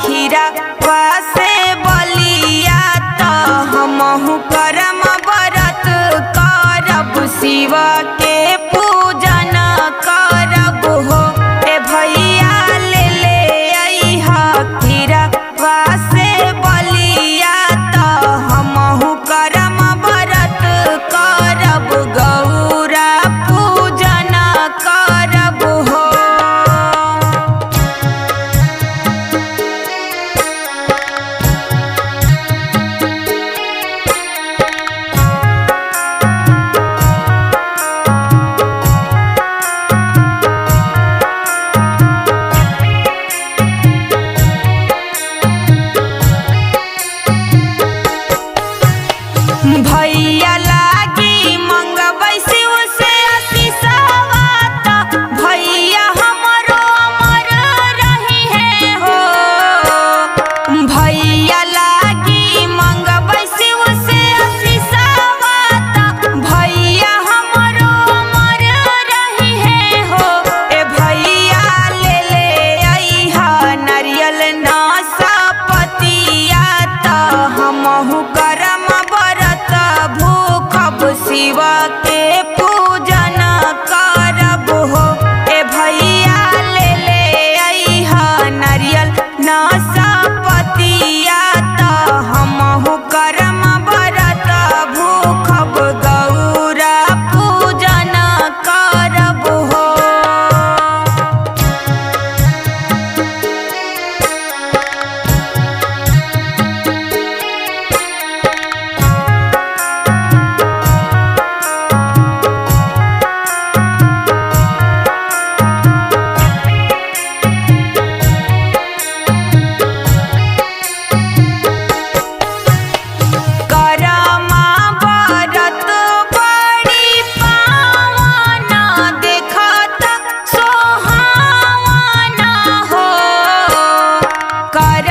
खीरा से बलिया त हमहु करम व्रत करब शिव के पूजन करब हो। ए भैया ले अइहा खीरा से बलिया त हमहु करम व्रत करब गौरा पूजन करब हो। भैया लागी मंगबै शिव से आशीषवा त भैया हमरो अमर रही है हो। भैया लागी मंगबै शिव से आशीषवा त भैया हमरो अमर रही है हो। ए भैया ले अइहा नारियल नाशपतिया त हमहु करम व्रत भूखब शिव के पूजन करब हो। ए भैया ले अइहा नारियल नाशपतिया त हमहु करम व्रत भूखब गौरा पूजन करब हो। करमा व्रत बड़ी पावन देखत सोहावन हो। कर